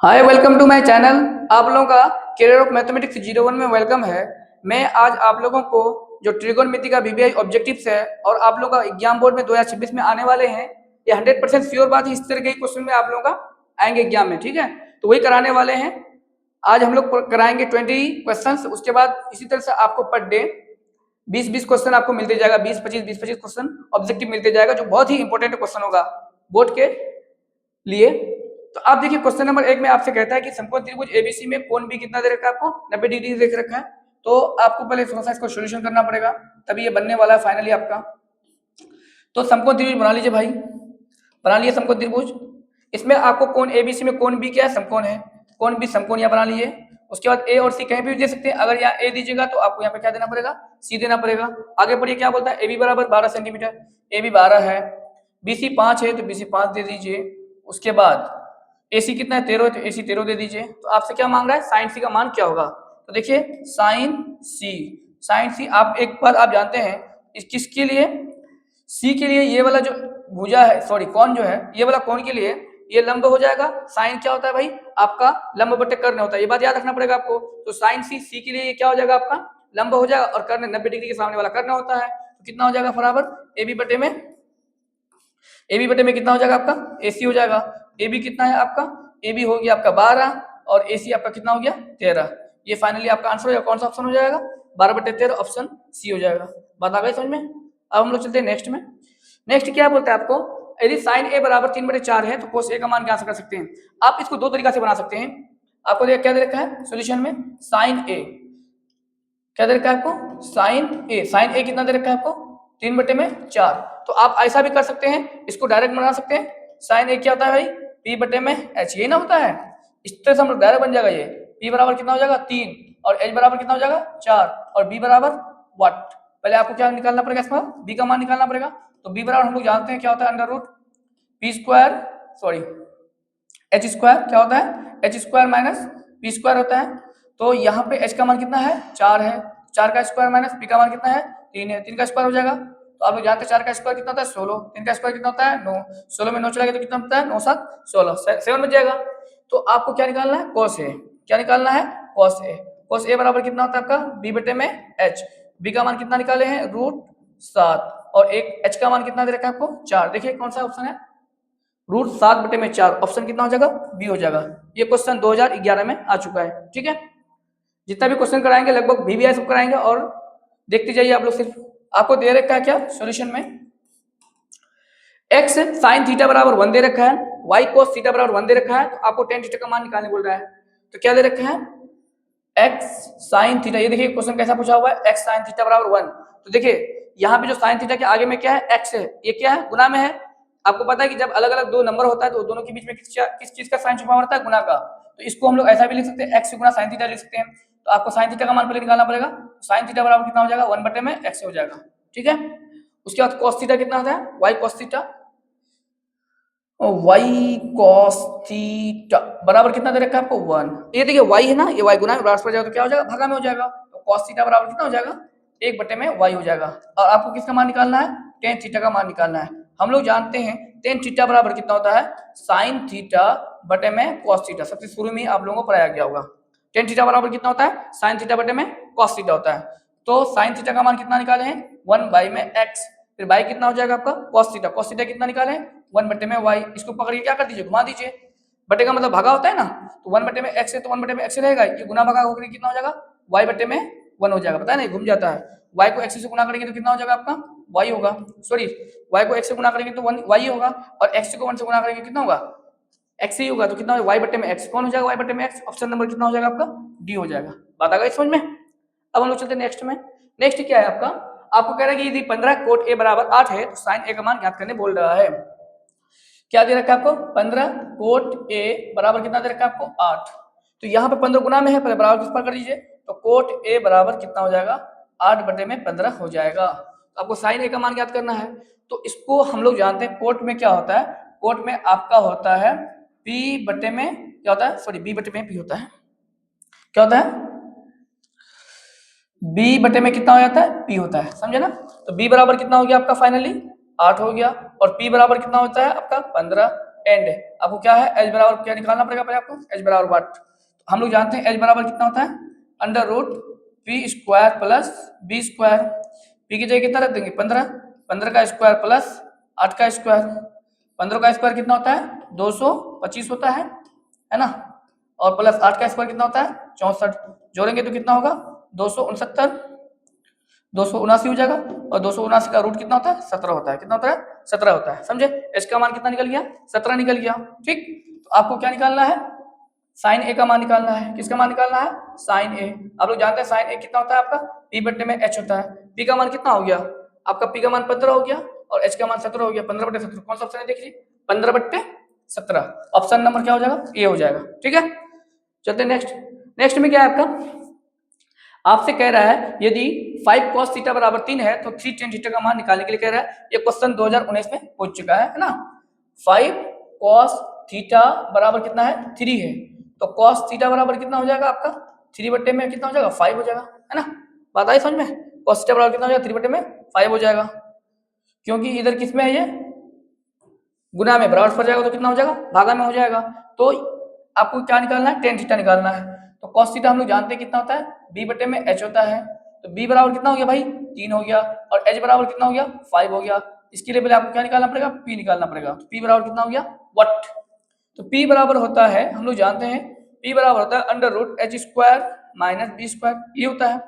Hi, welcome to my channel. आप लोगों का करियर ऑफ मैथमेटिक्स 01 में वेलकम है। मैं आज आप लोगों को जो ट्रिगोनोमेट्री का वीबीआई ऑब्जेक्टिव्स है और आप लोगों का एग्जाम बोर्ड में 2026 में आने वाले हैं, ये 100% श्योर बात है। इस तरह के क्वेश्चन में आप लोगों का आएंगे एग्जाम में, ठीक है। तो वही कराने वाले हैं। आज हम लोग कराएंगे 20 क्वेश्चन। उसके बाद इसी तरह से आपको पर डे 20-20 क्वेश्चन आपको मिलते जाएगा। 20-25 क्वेश्चन ऑब्जेक्टिव मिलते जाएगा, जो बहुत ही इंपॉर्टेंट क्वेश्चन होगा बोर्ड के लिए। तो आप देखिए, क्वेश्चन नंबर 1 में आपसे कहता है कि समकोण त्रिभुज एबीसी में कोण बी कितना दे रखा है आपको, 90 डिग्री दे रखा है। तो आपको पहले थोड़ा सा इसको सॉल्यूशन करना पड़ेगा, तभी ये बनने वाला है फाइनली आपका। तो समकोण त्रिभुज बना लीजिए भाई, बना लिए समकोण त्रिभुज। इसमें आपको कोण एबीसी में कोण बी क्या है, समकोण है। कोण बी समकोण यहाँ बना लिए। उसके बाद ए और सी कहीं भी दे सकते हैं। अगर यहाँ ए दीजिएगा तो आपको यहाँ पे क्या देना पड़ेगा, सी देना पड़ेगा। आगे बढ़िए, क्या बोलता है, ए बी बराबर 12 सेंटीमीटर, ए बी 12 है। बी सी 5 है तो बी सी 5 दे दीजिए। उसके बाद ए सी कितना है, 13 है, तो ए सी 13 दे दीजिए। तो आपसे क्या मांग रहा है, साइन सी का मान क्या होगा। तो देखिए साइन सी, साइन सी आप एक बार आप जानते हैं इस किसके लिए, सी के लिए ये वाला जो भुजा है, सॉरी कौन जो है, ये वाला कौन के लिए ये लंब हो जाएगा। साइन क्या होता है भाई, आपका लंब बटे कर्ण होता है, ये बात याद रखना पड़ेगा आपको। तो साइन सी, सी के लिए ये क्या हो जाएगा, आपका लंब हो जाएगा, और कर्ण 90 डिग्री के सामने वाला कर्ण होता है। तो कितना हो जाएगा बराबर, ए बी बटे में, ए बी बटे में कितना हो जाएगा आपका, ए सी हो जाएगा। ए बी कितना है आपका, ए बी हो गया आपका 12 और ए सी आपका कितना हो गया 13। ये फाइनली आपका आंसर हो जाएगा। कौन सा ऑप्शन हो जाएगा, 12 बटे 13, ऑप्शन सी हो जाएगा। बात आ गई समझ में। अब हम लोग चलते हैं नेक्स्ट में। नेक्स्ट क्या बोलता है आपको, यदि साइन ए बराबर 3/4 है तो कोस ए का मान क्या कर सकते हैं। आप इसको दो तरीका से बना सकते हैं। आपको क्या दे रखा है सॉल्यूशन में, साइन ए क्या दे रखा है आपको, साइन ए। साइन ए कितना दे रखा है आपको, 3/4। तो आप ऐसा भी कर सकते हैं, इसको डायरेक्ट बना सकते हैं। साइन ए क्या होता है भाई, पी बटे में एच, ये ना होता है। इस तरह से हम लोग डायरेक्ट बन जाएगा। ये पी बराबर कितना हो जाएगा 3 और एच बराबर कितना हो जाएगा 4 और बी बराबर व्हाट। पहले आपको क्या निकालना पड़ेगा, इसमें बी का मान निकालना पड़ेगा। तो बी बराबर हम लोग जानते हैं क्या होता है, under root p square, sorry h square क्या होता है, h square minus p square होता है। तो यहाँ पे एच का मान कितना है 4 है, 4 का स्क्वायर माइनस पी का मान कितना है 3 है, 3 का स्क्वायर हो जाएगा। तो आप लोग जानते हैं 4 का स्क्वायर कितना होता है 16, 3 का स्क्वायर कितना होता है 9, 16 में 9 चला गया तो कितना होता है 9 7 16, 7 बच जाएगा। तो आपको क्या निकालना है, कॉस ए, क्या निकालना है कॉस ए। कॉस ए बराबर कितना होता है आपका, बी बटे में एच। बी का मान कितना निकाले हैं √7 और एक एच का मान कितना दे रखा है आपको 4। देखिए कौन सा ऑप्शन है, √7/4, ऑप्शन कितना हो जाएगा बी हो जाएगा। ये क्वेश्चन 2011 में आ चुका है, ठीक है। जितना भी क्वेश्चन कराएंगे लगभग वीवीआई सब कराएंगे, और देखते जाइए आप लोग। सिर्फ आपको दे रखा है क्या सॉल्यूशन में, x sin थीटा बराबर 1 दे रखा है, y cos थीटा बराबर 1 दे रखा है। तो आपको tan थीटा का मान निकालने बोल रहा है। तो क्या दे रखा है, x sin थीटा। ये देखिए क्वेश्चन कैसा पूछा हुआ है, x sin थीटा बराबर 1। तो देखिए यहाँ पे जो sin थीटा के आगे में क्या है, x है, ये क्या है गुना में है। आपको पता है कि जब अलग अलग दो नंबर होता है तो दोनों के बीच में किस चीज का साइन छुपा होता है, गुना का। तो इसको हम लोग ऐसा भी लिख सकते हैं, x गुना sin थीटा लिख सकते हैं। तो आपको sin थीटा का मान पहले निकालना पड़ेगा। sin थीटा बराबर कितना हो जाएगा 1 बटे में x हो जाएगा, ठीक है। उसके बाद cos थीटा कितना होता है, y cos theta, y cos theta बराबर कितना दे रखा है आपको 1। ये देखिए y है ना, ये y गुना में ट्रांसफर जाएगा तो क्या हो जाएगा, भागा में हो जाएगा। तो cos थीटा बराबर कितना हो जाएगा 1 बटे में y हो जाएगा। और आपको किसका मान निकालना है, tan थीटा का मान निकालना है। हम लोग जानते हैं tan थीटा बराबर कितना होता है, sin थीटा बटे में cos थीटा। सबसे शुरू में आप लोगों को पढ़ाया गया होगा। tan थीटा बराबर कितना होता है, sin थीटा बटे में cos थीटा होता है। तो sin थीटा का मान कितना निकाले हैं 1 में x, फिर y कितना हो जाएगा आपका cos थीटा। cos थीटा कितना निकाले 1 बटे में y। इसको पकड़ के क्या कर दीजिए, घुमा दीजिए। बटे का मतलब भागा होता है ना, तो 1 बटे में x है तो 1 बटे में x रहेगा। ये गुना भागा होकर कितना हो जाएगा y बटे में 1 हो जाएगा। पता है ना, घूम जाता है। y को x से गुना करेंगे तो कितना हो जाएगा आपका y होगा, सॉरी y को x से गुना करेंगे तो 1 y होगा, और x को 1 से गुना करेंगे कितना होगा x ही होगा। तो कितना होगा y बटे में x, कौन हो जाएगा y बटे में x, ऑप्शन नंबर कितना हो जाएगा आपका डी हो जाएगा। बात आ गई समझ में। अब हम लोग चलते हैं नेक्स्ट में। नेक्स्ट क्या है आपका, आपको कह रहा है कि यदि 15 कोट a बराबर 8 है तो साइन a का मान ज्ञात करने बोल रहा है। क्या दे रखा है आपको, 15 कोट a बराबर कितना दे रखा है आपको 8। तो यहाँ पे 15 गुना में है, पहले बराबर किस पर कर दीजिए। तो कोट a बराबर कितना हो जाएगा 8 बटे में 15 हो जाएगा। तो आपको साइन a का मान ज्ञात करना है। तो इसको हम लोग जानते हैं कोट में क्या होता है, कोट में आपका होता है p बटे में क्या होता है, सॉरी b बटे में p होता है, क्या होता है b बटे में कितना हो जाता है p होता है, समझे ना। तो b बराबर कितना हो गया आपका फाइनली 8 हो गया, और p बराबर कितना होता है आपका 15, एंड आपको क्या है एच बराबर क्या निकालना पड़ेगा पहले आपको एच बराबर व्हाट। तो हम लोग जानते हैं एच बराबर कितना होता है under root p square plus b square. पी की जगह कितना रख देंगे 15, 15 का स्क्वायर प्लस 8 का स्क्वायर। 15 का स्क्वायर कितना होता है 225 होता है ना, और प्लस 8 का स्क्वायर कितना होता है 64। जोड़ेंगे तो कितना होगा 269, 279 हो जाएगा, और 279 का रूट कितना होता है 17 होता है। कितना होता है 17 होता है, समझे। एच का मान कितना निकल गया 17 निकल गया। ठीक, तो आपको क्या निकालना है साइन ए का मान निकालना है। किसका मान निकालना है साइन ए। आप लोग जानते हैं साइन ए कितना होता है आपका पी बट्टे में एच होता है। पी का मान कितना हो गया आपका पी का मान 15 हो गया और एच का मान 17 हो गया। 15/17 कौन सा ऑप्शन है देख लीजिए 15/17 ऑप्शन नंबर क्या हो जाएगा ए हो जाएगा। ठीक है, चलते हैं नेक्स्ट। नेक्स्ट में क्या है आपका आपसे कह रहा है यदि 5 cos थीटा बराबर 3 है तो 3 tan थीटा का मान निकालने के लिए कह रहा है। ये क्वेश्चन 2019 में हो चुका है ना। 5 cos थीटा बराबर कितना है 3 है, तो cos थीटा बराबर कितना हो जाएगा आपका 3 बट्टे में कितना हो जाएगा 5 हो जाएगा, है ना। बात आई समझ में। cos थीटा बराबर कितना हो जाएगा 3 बट्टे में 5 हो जाएगा, क्योंकि इधर किस में है ये गुना में, बराबर पड़ जाएगा तो कितना हो जाएगा भागा में हो जाएगा। तो आपको क्या निकालना है tan थीटा निकालना है। तो cos थीटा हम लोग जानते हैं कितना होता है b बटे में h होता है। तो b बराबर कितना हो गया भाई 3 हो गया, और h बराबर कितना हो गया 5 हो गया। इसके लिए पहले आपको क्या निकालना पड़ेगा p निकालना पड़ेगा। तो p बराबर कितना हो गया व्हाट। तो p बराबर होता है हम लोग जानते हैं p बराबर होता है under root h square minus b square, ये होता है।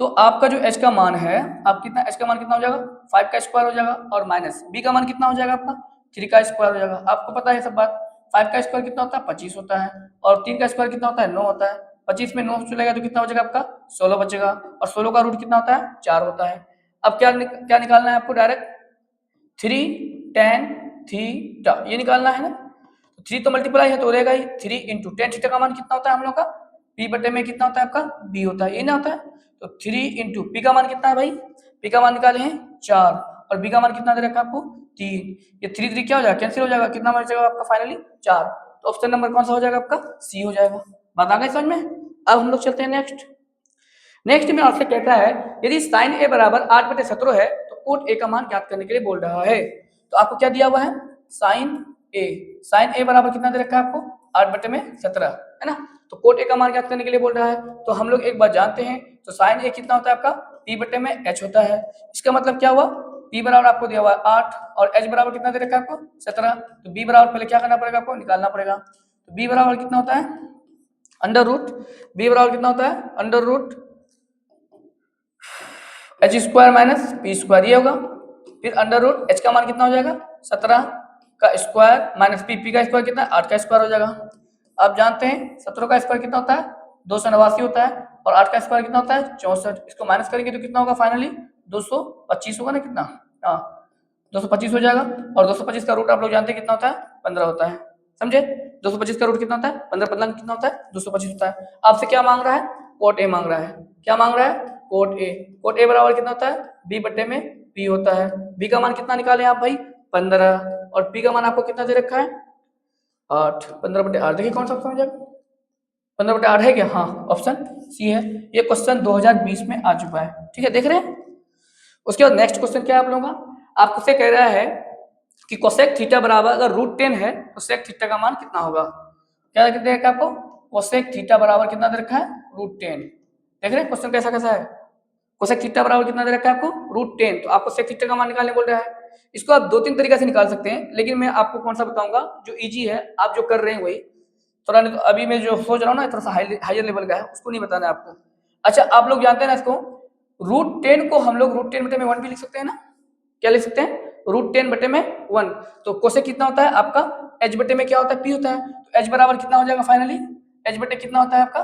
तो आपका जो h का मान है आप कितना h का मान कितना हो जाएगा 5 का स्क्वायर हो जाएगा, और माइनस b का मान कितना हो जाएगा आपका 3 का स्क्वायर हो जाएगा। आपको पता है सब बात। 5 का स्क्वायर कितना होता है 25 होता है, और 3 का स्क्वायर कितना होता है 9 होता है। 25 में 9 चलेगा तो कितना बचेगा आपका 16 बचेगा, और 16 का रूट कितना होता है 4 होता है। अब क्या निकालना है आपको डायरेक्ट 3 tan थीटा ये निकालना है ना। 3 तो मल्टीप्लाई है तो रहेगा ही 3 इंटू tan थीटा का मान कितना होता है हम लोग का p बटे में कितना होता है आपका b होता है, ये ना होता है। तो 3 इंटू पी का मान कितना है भाई p का मान निकाले हैं 4, और b का मान कितना दे रखा है आपको 3। ये 3 3 क्या हो जाएगा कैंसिल हो जाएगा, कितना बचेगा आपका फाइनली 4। तो ऑप्शन नंबर कौन सा हो जाएगा आपका सी हो जाएगा। बात आ गई समझ में। अब हम लोग चलते हैं नेक्स्ट। नेक्स्ट में आपसे कहता है यदि साइन ए बराबर 8/17 है तो कोट ए का मान ज्ञात करने के लिए बोल रहा है। तो आपको क्या दिया हुआ है साइन ए बराबर कितना दे रखा है आपको 8/17 है ना। तो कोट ए का मान ज्ञात करने के लिए बोल रहा है। तो हम लोग एक बात जानते हैं, तो साइन ए कितना होता है आपका p बटे में h होता है। इसका मतलब क्या हुआ p बराबर आपको दिया हुआ है 8 और h बराबर कितना दे रखा है आपको 17। तो b बराबर पहले क्या करना पड़ेगा आपको निकालना पड़ेगा। तो b बराबर कितना होता है अंडर रूट b बराबर कितना होता है under root h square minus p square ये होगा। फिर अंडर रूट h का मान कितना हो जाएगा 17 का स्क्वायर माइनस p का स्क्वायर कितना 8 का स्क्वायर हो जाएगा। आप जानते हैं 17 का स्क्वायर कितना होता है 289 होता है, और 8 का स्क्वायर कितना होता है 64। इसको माइनस करेंगे तो कितना होगा फाइनली 225 होगा ना, कितना हाँ 225 हो जाएगा। और 225 का रूट आप लोग जानते हैं कितना होता है 15 होता है, समझे। 225 का रूट कितना होता है 15 कितना होता है 225 होता है। आपसे क्या मांग रहा है कोट ए मांग रहा है। क्या मांग रहा है कोट ए बराबर कितना होता है b बट्टे में p होता है। b का मान कितना निकाले आप भाई 15, और p का मान आपको कितना दे रखा है 8। 15/8 देखिए कौन सा ऑप्शन हो जाएगा 15/8 है क्या, हाँ ऑप्शन सी है। ये क्वेश्चन 2020 में आ चुका है, ठीक है देख रहे हैं। उसके बाद नेक्स्ट क्वेश्चन क्या है आप लोगों का आपसे कह रहा है कि कोसेक थीटा बराबर अगर √10 है तो सेक थीटा का मान कितना होगा। क्या दे रखा है आपको कोसेक थीटा बराबर कितना दे रखा है √10। देख रहे हैं क्वेश्चन कैसा कैसा है। कोसेक थीटा बराबर कितना दे रखा है आपको √10, तो आपको सेक थीटा का मान निकालने बोल रहा है। इसको आप 2-3 तरीके से निकाल सकते हैं, लेकिन मैं आपको कौन सा बताऊंगा जो इजी है आप जो कर रहे हैं वही। थोड़ा नहीं तो अभी मैं जो सोच रहा हूँ ना थोड़ा सा हायर लेवल का है उसको नहीं बताना है आपको। अच्छा आप लोग जानते हैं ना इसको √10 को हम लोग √10 बटे में 1 भी लिख सकते हैं ना। क्या लिख सकते हैं √10 बटे में 1। तो कोसेक कितना होता है आपका h बटे में क्या होता है p होता है। तो h बराबर कितना हो जाएगा फाइनली h बटे कितना होता है आपका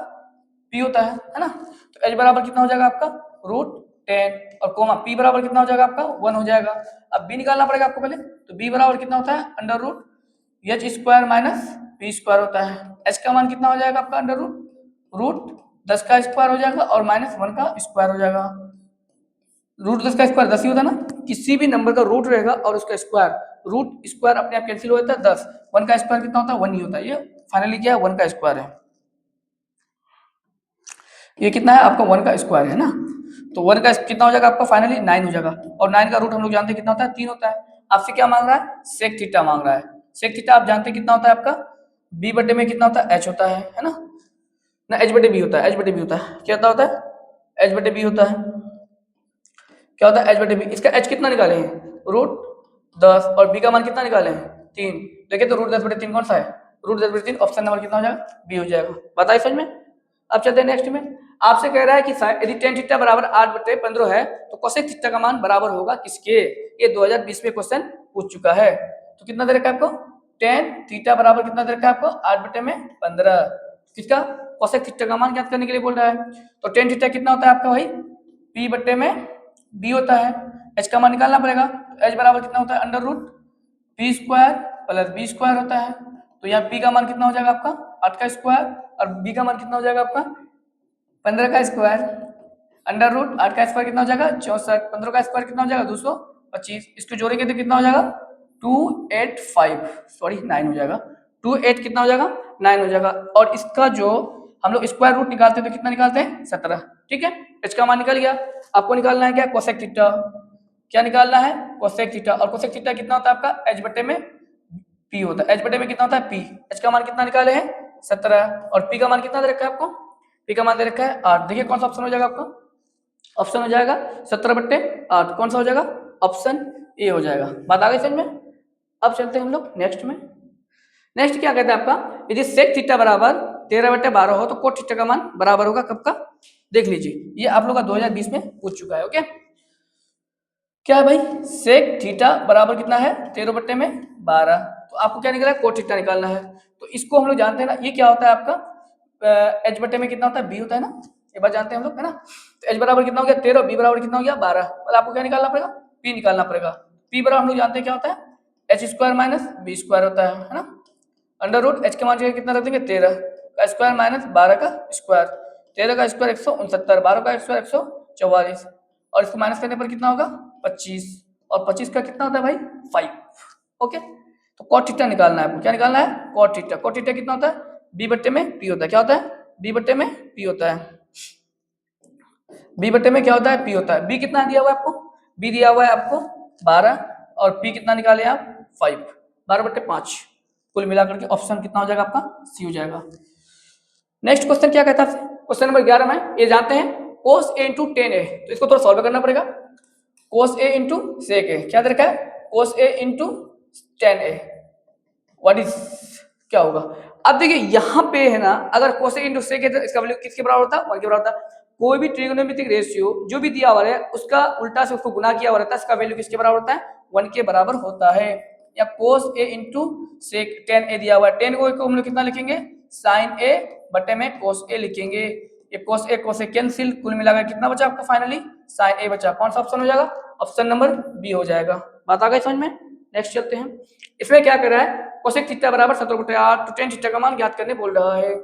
p होता है ना। तो h बराबर कितना हो जाएगा आपका √10 और कोमा p बराबर कितना हो जाएगा आपका 1 हो जाएगा। अब b निकालना पड़ेगा आपको पहले। तो b बराबर कितना होता है under root h square minus p square होता है। h का मान कितना हो जाएगा आपका अंडर रूट 10 का स्क्वायर हो जाएगा और माइनस 1 का स्क्वायर हो जाएगा। √10 का स्क्वायर 10 ही होता है ना, किसी भी नंबर का रूट रहेगा और उसका स्क्वायर रूट स्क्वायर अपने आप कैंसिल हो जाता है 10। 1 का स्क्वायर कितना होता है 1 ही होता है। ये फाइनली क्या है 1 का स्क्वायर है। ये कितना है आपका 1 का स्क्वायर है ना। तो 1 का कितना हो जाएगा आपका फाइनली 9 हो जाएगा, और 9 का रूट हम लोग जानते हैं कितना होता है 3 होता है। आपसे क्या मांग रहा है सेक थीटा मांग रहा है। सेक थीटा आप जानते हैं कितना होता है आपका, बी बटे में कितना होता है, एच होता है ना एच बटे बी होता है, एच बटे बी होता है, क्या होता है, एच बटे बी होता है, क्या होता है, एच बटे बी। इसका एच कितना निकाले हैं, रूट 10, और बी का मान कितना निकाले हैं, 3। देखिए तो रूट 10 बटे 3 कौन सा है, रूट 10 बटे 3, ऑप्शन नंबर कितना हो जाएगा, बी हो जाएगा। बताइए समझ में। अब चलते हैं नेक्स्ट में, आपसे कह रहा है कि यदि tan थीटा बराबर 8/15 है तो कोसेक थीटा का मान बराबर होगा किसके, ये 2020 में क्वेश्चन पूछ चुका है। तो कितना दे रखा है आपको, tan थीटा बराबर कितना दे रखा है आपको, 8/15, किसका, कोसेक थीटा का मान ज्ञात करने के लिए बोल रहा है। तो tan थीटा कितना होता है आपका भाई, p बटे में b होता है, h का मान निकालना पड़ेगा, तो h बराबर कितना होता है, under root p square plus b square होता है। तो यहाँ p का मान कितना हो जाएगा आपका, 8 का स्क्वायर, और b का मान कितना हो जाएगा आपका, 15 का स्क्वायर, अंडर रूट 8 का स्क्वायर कितना हो जाएगा, 64, 15 का स्क्वायर कितना हो जाएगा, 225, इसको जोड़ेंगे तो कितना हो जाएगा, 285, सॉरी 9 हो जाएगा, 28 कितना हो जाएगा, 9 हो जाएगा। और इसका जो हम लोग स्क्वायर रूट निकालते हैं तो कितना निकालते हैं, 17, ठीक है। h का मान निकल गया, आपको निकालना है क्या, कोसेक थीटा, क्या निकालना है, कोसेक थीटा, और कोसेक थीटा कितना होता है आपका, h बटे में p होता है, h बटे में कितना होता है p, h का मान कितना निकाले हैं 17, और p का मान कितना दे रखा है आपको, p का मान दे रखा है 8। देखिए कौन सा ऑप्शन हो जाएगा आपका, ऑप्शन हो जाएगा 17/8, कौन सा हो जाएगा, ऑप्शन ए हो जाएगा। बात आ गई समझ में। अब चलते हैं हम लोग नेक्स्ट में। नेक्स्ट क्या कहते हैं आपका, यदि सेक थीटा बराबर 13/12 हो तो कोट थीटा का मान बराबर होगा कब का, देख लीजिए, ये आप लोग का 2020 में पूछ चुका है। ओके, क्या है भाई, सेक थीटा बराबर कितना है, 13/12, तो आपको क्या निकला है, कोट थीटा निकालना है। तो इसको हम लोग जानते हैं ना, ये क्या होता है आपका, एच बटे में कितना होता है, बी होता है ना, ये बात जानते हैं हम लोग, है ना। तो एच बराबर कितना हो गया 13, बी बराबर कितना हो गया 12, मतलब आपको क्या निकालना पड़ेगा, पी निकालना पड़ेगा। पी बराबर हम लोग जानते हैं क्या होता है, h square minus b square होता है ना, अंडर रूट एच के मान कितना रख देंगे, 13 का स्क्वायर माइनस 12 का स्क्वायर, 13 का स्क्वायर 169, 12 का स्क्वायर 144, और इसको माइनस करने पर कितना होगा 25, और 25 का कितना होता है भाई 5। ओके, तो कॉट थीटा निकालना है आपको, क्या निकालना है, कॉट थीटा। कॉट थीटा कितना होता है, बी बट्टे में पी होता है, क्या होता है, बी बट्टे में पी होता है, बी बट्टे में क्या होता है, पी होता है। बी कितना दिया हुआ है आपको, बी दिया हुआ है आपको 12, और पी कितना निकाले आप 5, 12/5, कुल मिलाकर के ऑप्शन कितना हो जाएगा आपका, सी हो जाएगा। नेक्स्ट क्वेश्चन क्या कहता है, क्वेश्चन नंबर 11 में ये जानते हैं cos a इंटू टेन ए, तो इसको थोड़ा सॉल्व करना पड़ेगा। cos a इंटू सेक ए, क्या दे रखा है, cos a into ten A, what is, क्या होगा। अब देखिए यहाँ पे है ना, अगर cos a इंटू सेक ए तो इसका वैल्यू किसके बराबर होता है, 1 के बराबर होता है। कोई भी ट्रिगोनोमेट्रिक रेशियो जो भी दिया हुआ है उसका उल्टा से उसको गुना किया हुआ रहता है, इसका वैल्यू किसके बराबर होता है, 1 के बराबर होता है। या cos a into sec tan A दिया हुआ है, टेन को हम लोग कितना लिखेंगे, sin a बटे में cos a लिखेंगे, ये cos a cos a cancel, कुल मिलाकर कितना बचा आपका फाइनली sin a बचा। कौन सा ऑप्शन हो जाएगा, ऑप्शन नंबर बी हो जाएगा। बात आ गई समझ में। नेक्स्ट चलते हैं, इसमें क्या कर रहा है, कोसेक थीटा बराबर 17/8, तो टेन थीटा का मान ज्ञात करने बोल रहा है।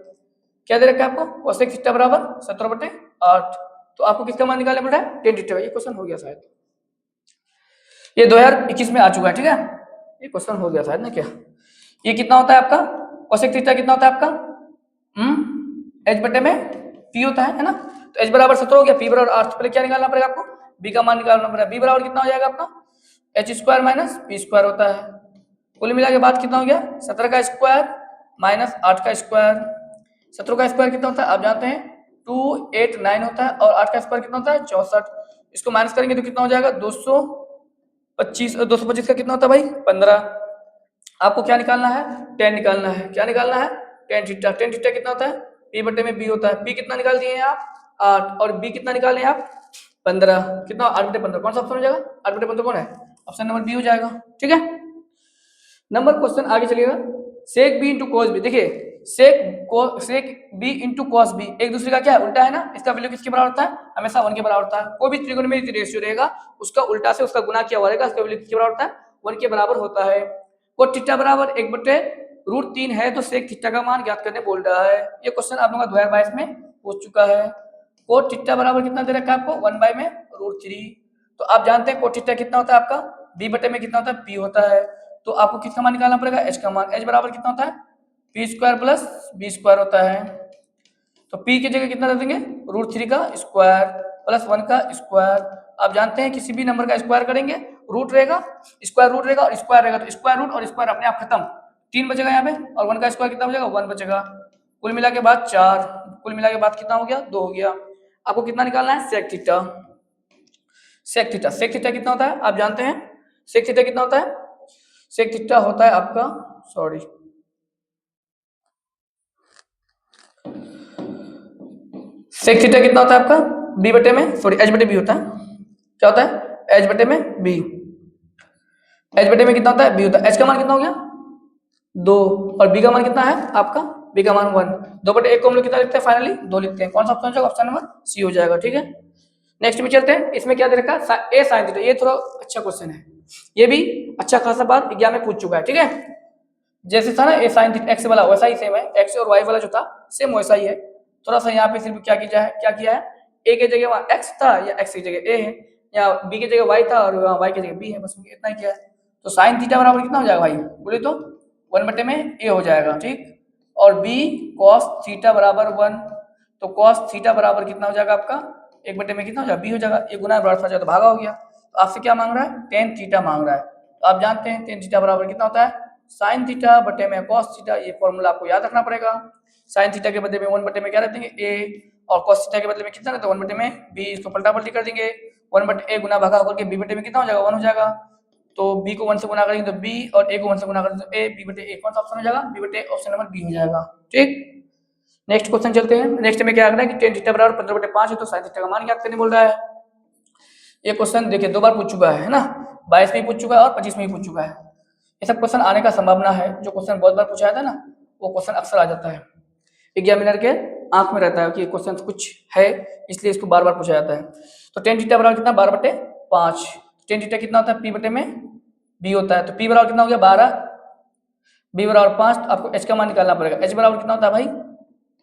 क्या दे रखा है आपको, कोसेक थीटा बराबर 17/8, तो आपको किसका मान निकालना पड़ रहा है, टेन थीटा। ये क्वेश्चन हो गया शायद, ये 2021 में आ चुका है, ठीक है, ये क्वेश्चन हो गया शायद ना क्या। ये कितना होता है आपका, कोसेक थीटा कितना होता है आपका, एच बटे में पी होता है ना। तो एच बराबर 17 हो गया, पी बराबर 8, पहले क्या निकालना पड़ेगा आपको, बी का मान निकालना पड़ेगा। बी बराबर कितना हो जाएगा आपका, H square minus p square होता है, कुल मिला के बाद कितना हो गया 17 का स्क्वायर माइनस 8 का स्क्वायर। 17 का स्क्वायर कितना होता है आप जानते हैं 289 होता है, और 8 का स्क्वायर कितना होता है 64, इसको माइनस करेंगे तो कितना हो जाएगा 225, 225 का कितना होता है भाई 15। आपको क्या निकालना है, टेन निकालना है, क्या निकालना है, टेन थीटा। टेन थीटा कितना होता है, पी बटे में बी होता है। पी कितना निकाल दिए हैं आप 8, और बी कितना निकाले आप 15, कितना 8/15, कौन सा ऑप्शन हो जाएगा 8/15 कौन है, ऑप्शन नंबर बी हो जाएगा। ठीक है, नंबर क्वेश्चन आगे चलिएगा, सेक बी इंटू कॉस बी। देखिए सेक बी इंटू कॉस बी एक दूसरे का क्या है, उल्टा है ना, इसका वैल्यू किसके बराबर होता है, हमेशा 1 के बराबर होता है। कोई भी त्रिकोणमितीय रेशियो रहेगा उसका उल्टा से उसका गुना किया हुआ रहेगा, इसका वैल्यू किसके बराबर होता है 1 के बराबर होता है। कोट थीटा बराबर 1/√3 है, तो सेक थीटा का मान ज्ञात करने बोल रहा है। ये क्वेश्चन आप लोगों का 2022 में पूछ चुका है। कोट थीटा बराबर कितना दे रखा है आपको 1/√3, तो आप जानते हैं कोट थीटा कितना होता है आपका बी बटे में कितना होता है पी होता है, तो आपको किसका मान निकालना पड़ेगा एच का मान। एच बराबर कितना होता है p square plus b square होता है, तो पी की जगह कितना रख देंगे √3 का स्क्वायर प्लस 1 का स्क्वायर। आप जानते हैं किसी भी नंबर का स्क्वायर करेंगे रूट रहेगा, स्क्वायर रूट रहेगा और स्क्वायर रहेगा, तो स्क्वायर रूट और स्क्वायर अपने आप खत्म, 3 बचेगा यहाँ पे, और 1 का स्क्वायर कितना बचेगा 1 बचेगा। कुल मिला के बाद 4, कुल मिला के बाद कितना हो गया 2 हो गया। आपको कितना निकालना है sec theta. Sec theta, sec theta कितना होता है आप जानते हैं? सेक थीटा कितना होता है? सेक थीटा होता है आपका, सॉरी, सेक थीटा कितना होता है आपका बी बटे में, सॉरी एच बटे बी होता है। क्या होता है? एच बटे में बी। एच बटे में कितना होता है? बी होता है। एच का मान कितना हो गया 2, और बी का मान कितना है आपका? बी का मान 1। 2/1 को हम लोग कितना लिखते हैं फाइनली? 2 लिखते हैं। कौन सा ऑप्शन हो जाएगा? ऑप्शन नंबर सी हो जाएगा। ठीक है, नेक्स्ट में चलते हैं। इसमें क्या दे रखा है? ए साइन थीटा। ये थोड़ा अच्छा क्वेश्चन है, ये भी अच्छा खासा बार एग्जाम में पूछ चुका है। ठीक है, जैसे था ना ए साइन थीटा एक्स वाला, वैसा ही सेम है। एक्स और वाई वाला जो था सेम वैसा ही है। थोड़ा सा यहाँ पे सिर्फ क्या किया है, ए की जगह वहाँ एक्स था या एक्स की जगह ए है, या बी की जगह वाई था और वाई की जगह बी है, बस इतना ही किया है। तो साइन थीटा बराबर कितना हो जाएगा भाई? बोले तो 1 बटे में ए हो जाएगा। ठीक, और बी कॉस थीटा बराबर 1, तो कॉस थीटा बराबर कितना हो जाएगा आपका? 1 बटे में कितना हो जाएगा? बी हो जाएगा। ये गुना बराबर था तो भागा हो गया। तो आपसे क्या मांग रहा है? टेन थीटा मांग रहा है। तो आप जानते हैं टेन थीटा बराबर कितना होता है? साइन थीटा बटे में कॉस थीटा। ये फॉर्मूला आपको याद रखना पड़ेगा। साइन थीटा के बदले में 1 बटे में क्या रख देंगे? ए, और कॉस थीटा के बदले में कितना रहता है? 1 बटे में बी। इसको पलटा पलटी कर देंगे। 1 बटे ए गुना भागा होकर के बी बटे में कितना हो जाएगा? 1 हो जाएगा। तो b को 1 से गुना करेंगे तो b, और a को 1 से गुना करेंगे तो a। b बटे a कौन सा ऑप्शन हो जाएगा? b बटे ऑप्शन नंबर b हो जाएगा। ठीक, नेक्स्ट क्वेश्चन चलते हैं। नेक्स्ट में क्या करना है कि टेन थीटा बराबर 15/5 है, तो साइन थीटा का मान ज्ञात करने बोल रहा है। ये क्वेश्चन देखिए 2 बार पूछ चुका है ना, 22 में भी पूछ चुका है और 25 में भी पूछ चुका है। ये सब क्वेश्चन आने का संभावना है। जो क्वेश्चन बहुत बार पूछा था ना, वो क्वेश्चन अक्सर आ जाता है। एग्जामिनर के आंख में रहता है कि क्वेश्चन कुछ है, इसलिए इसको बार बार पूछा जाता है। तो टेन थीटा बराबर कितना? 12/5। टेन थीटा कितना होता है? p बटे में b होता है। तो p बराबर कितना हो गया? 12, b बराबर 5। तो आपको h का मान निकालना पड़ेगा। h बराबर कितना होता है भाई?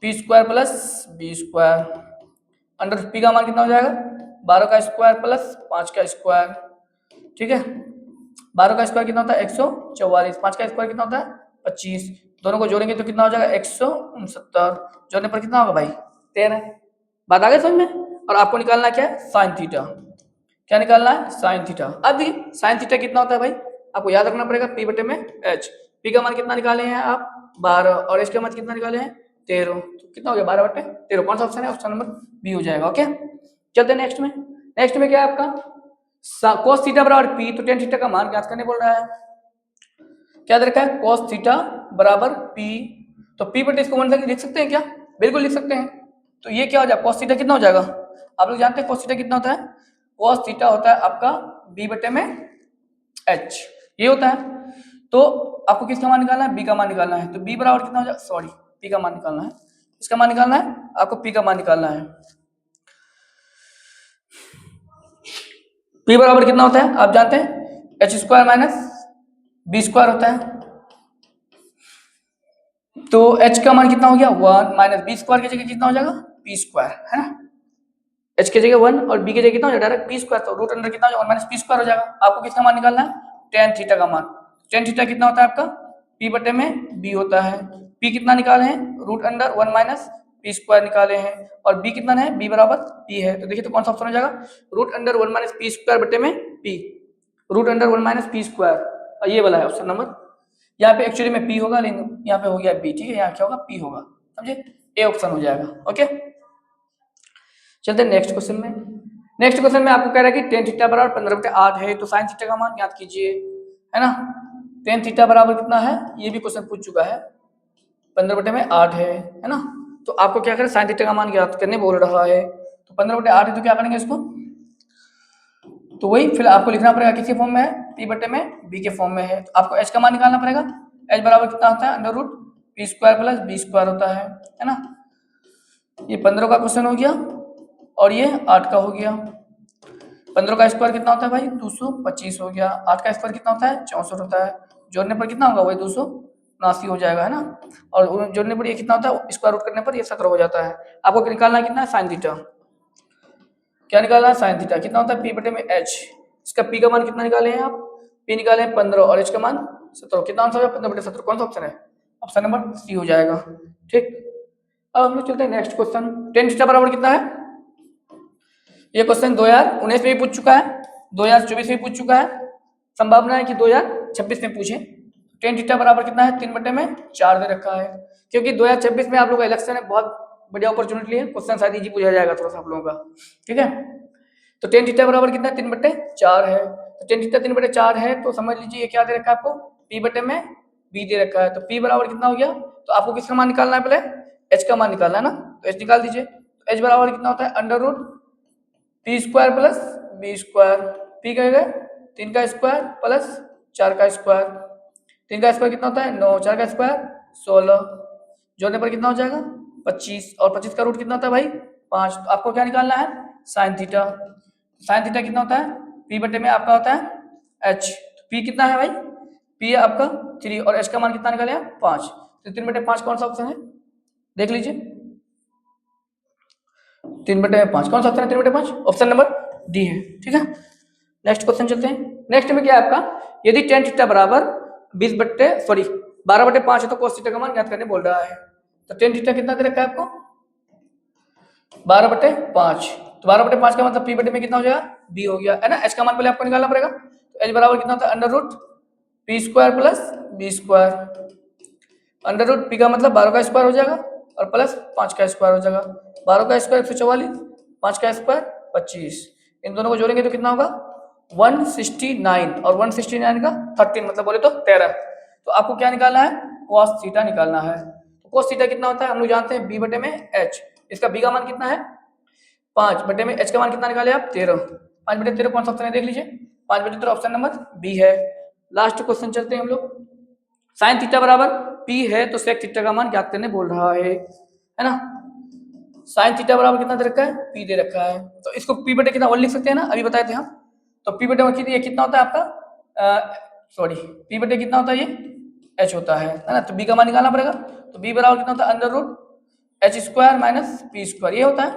p square plus b square. Under p का मान कितना हो जाएगा? 12 का स्क्वायर प्लस 5 का स्क्वायर। ठीक है, 12 का स्क्वायर कितना होता है? 144। 5 का स्क्वायर कितना होता है? 25। दोनों को जोड़ेंगे तो कितना हो जाएगा? 169। जोड़ने पर कितना होगा भाई? 13। बात आ गई समझ में? और आपको निकालना क्या है? Sine theta. क्या निकालना है? Sine theta. अब साइन थीटा कितना होता है भाई? आपको याद रखना पड़ेगा p बटे में h। p का मान कितना निकाले हैं आप? 12, और h का मान कितना निकाले हैं? 13। तो कितना हो गया? 12/13। कौन सा ऑप्शन है? ऑप्शन नंबर बी हो जाएगा। ओके, चलते हैं नेक्स्ट में। नेक्स्ट में क्या है आपका? cos थीटा बराबर p, तो टेन थीटा का मान ज्ञात करने बोल रहा है। क्या दे रखा है? cos थीटा बराबर p, तो p बटे इसको 1 लिख सकते हैं क्या? बिल्कुल लिख सकते हैं। तो ये क्या हो जाएगा? cos थीटा कितना हो जाएगा? आप लोग जानते हैं cos थीटा कितना होता है? cos थीटा होता है आपका b बटे में h, ये होता है। तो आपको किसका मान निकालना है? b का मान निकालना है। तो b बराबर कितना हो जाएगा? सॉरी, p का मान निकालना है। इसका मान निकालना है आपको, p का मान निकालना है। p बराबर कितना होता है आप जानते हैं? h square minus b square होता है। तो h का मान कितना हो गया? 1 माइनस b स्क्वायर की जगह कितना हो जाएगा? p स्क्वायर, है ना। h की जगह 1 और b की जगह कितना हो जाएगा? Direct p square. तो रूट अंडर कितना हो जाएगा? 1 माइनस p स्क्वायर हो जाएगा। आपको किसका मान निकालना है? टेन थीटा का मान। टेन थीटा कितना होता है आपका? p बटे में b होता है। p कितना निकाले हैं? Root under 1 minus p square निकाले हैं, और b कितना है? b बराबर p है। तो देखिए तो कौन सा ऑप्शन हो जाएगा? Root under 1 minus p square बटे में p। Root under 1 minus p square, और ये वाला है ऑप्शन नंबर। यहाँ पे एक्चुअली में p होगा, लेकिन यहाँ पे हो गया b। ठीक है, यहाँ क्या होगा? p होगा, समझे? ए ऑप्शन हो जाएगा। ओके, चलते हैं नेक्स्ट क्वेश्चन में। नेक्स्ट क्वेश्चन में आपको कह रहा है कि टेन थीटा बराबर 15/8 है, तो साइन थीटा का मान ज्ञात कीजिए, है ना। टेन थीटा बराबर कितना है? ये भी क्वेश्चन पूछ चुका है। 15/8 है ना। तो आपको क्या करें? साइन थीटा का मान ज्ञात करने बोल रहा है। तो 15/8 है, तो क्या करेंगे इसको? तो वही फिर आपको लिखना पड़ेगा किसी फॉर्म में है? p बटे में b के फॉर्म में है। तो आपको h का मान निकालना पड़ेगा। h बराबर कितना होता है? Under root p square plus b square होता है ना। ये 15 का क्वेश्चन हो गया, और ये 8 का हो गया। 15 का स्क्वायर कितना होता है भाई? 225 हो गया। 8 का स्क्वायर कितना होता है? 64 होता है। जोड़ने पर कितना होगा? वही 279 हो जाएगा, है ना। और जोड़ने पर ये कितना होता है? स्क्वायर रूट करने पर ये 17 हो जाता है। आपको निकालना कितना है? Sine theta. क्या निकालना है? Sine theta. कितना होता है? p बटे में h। इसका p का मान कितना निकाले हैं आप? p निकाले हैं 15, और h का मान 17। कितना आंसर है? 15/17। कौन सा ऑप्शन है? ऑप्शन नंबर सी हो जाएगा। ठीक, अब हम लोग चलते हैं नेक्स्ट क्वेश्चन। टेन थीटा बराबर कितना है? ये क्वेश्चन 2019 में भी पूछ चुका है, 2024 में भी पूछ चुका है, संभावना है कि 2026 में पूछे। टेन थीटा बराबर कितना है 3/4 दे रखा है। क्योंकि 2026 में आप लोगों का इलेक्शन है, बहुत बढ़िया अपॉर्चुनिटी है, क्वेश्चन शायद इजी पूछा जाएगा थोड़ा सा आप लोगों का, ठीक है। तो टेन थीटा बराबर कितना है 3/4 है। तो टेन थीटा 3/4 है तो समझ लीजिए ये क्या दे रखा है आपको, p/b दे रखा है। तो p बराबर कितना हो गया, तो आपको किसका मान निकालना है, पहले h का मान निकालना है ना, तो h निकाल दीजिए। तो h बराबर कितना होता है √p² प्लस b²। p क्या है 3 का स्क्वायर प्लस 4 का स्क्वायर। 3 का स्क्वायर कितना होता है 9, 4 का स्क्वायर 16, जोड़ने पर कितना हो जाएगा 25, और 25 का रूट कितना होता है भाई 5। तो आपको क्या निकालना है साइन थीटा। साइन थीटा कितना होता है p/में आपका होता है h। तो p कितना है भाई, p है आपका 3 और h का मान कितना निकाले 5। तो 3/5 कौन सा ऑप्शन है, देख लीजिए 3/5 कौन सा ऑप्शन है, 3/5 ऑप्शन नंबर डी है, ठीक है। नेक्स्ट क्वेश्चन चलते हैं। नेक्स्ट में क्या है आपका, यदि टेन थीटा बराबर 12/5 है तो cos थीटा का मान ज्ञात करने बोल रहा है। तो टेन थीटा कितना दे रखा है आपको 12/5। तो 12/5 का मतलब p/में कितना हो जाएगा b हो गया है ना। h का मान पहले आपको निकालना पड़ेगा। तो h बराबर कितना होता है √p² प्लस b²। √p का मतलब 12 का स्क्वायर हो जाएगा और प्लस 5 का स्क्वायर हो जाएगा। 12 का स्क्वायर 144, 5 का स्क्वायर 25, इन दोनों को जोड़ेंगे तो कितना होगा 169 और 169 का 13 मतलब बोले तो 13। तो आपको क्या निकालना है cos थीटा निकालना है। तो cos थीटा कितना होता है हम लोग जानते हैं b/h। इसका b का मान कितना है 5/में, h का मान कितना निकाले आप 13। 5/13 कौन सा ऑप्शन है देख लीजिए, 5/13 ऑप्शन नंबर बी है। लास्ट क्वेश्चन चलते हैं हम लोग। साइन थीटा बराबर p है तो सेक थीटा का मान ज्ञात करने बोल रहा है ना। साइन थीटा बराबर कितना दे रखा है p दे रखा है। तो इसको p/, कितना 1 लिख सकते हैं ना, अभी बताए थे हम। तो p/, ये कितना होता है आपका सॉरी p/, कितना होता है ये h होता है ना। तो b का मान निकालना पड़ेगा। तो b बराबर कितना होता है √h² माइनस p², ये होता है।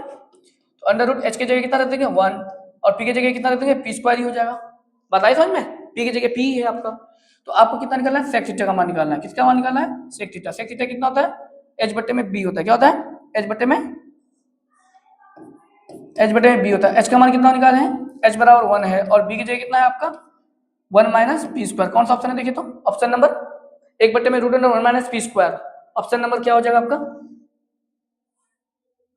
तो √h की जगह कितना रख देंगे 1 और p की जगह कितना रख देंगे p² ही हो जाएगा। बताइए समझ में, p की जगह p है आपका। तो आपको कितना निकालना है सेक थीटा का मान निकालना है। किसका मान निकालना है सेक थीटा। सेक थीटा कितना होता है h/में b होता है। क्या होता है h/में b होता है। h का मान कितना निकाले हैं, h बराबर 1 है और b की जगह कितना है आपका 1 माइनस p²। कौन सा ऑप्शन है देखिए, तो option number 1/√1 minus p²। Option number क्या हो जाएगा आपका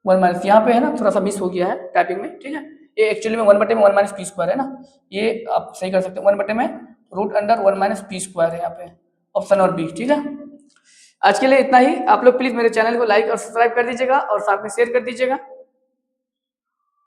1 माइनस, यहाँ पे है ना थोड़ा सा मिस हो गया है टाइपिंग में, ठीक है। ये एक्चुअली में 1/1 माइनस p² है ना, ये आप सही कर सकते हैं। 1/√1 माइनस p² है यहाँ पे, ऑप्शन और बी, ठीक है। आज के लिए इतना ही। आप लोग प्लीज मेरे चैनल को लाइक और सब्सक्राइब कर दीजिएगा और साथ में शेयर कर दीजिएगा।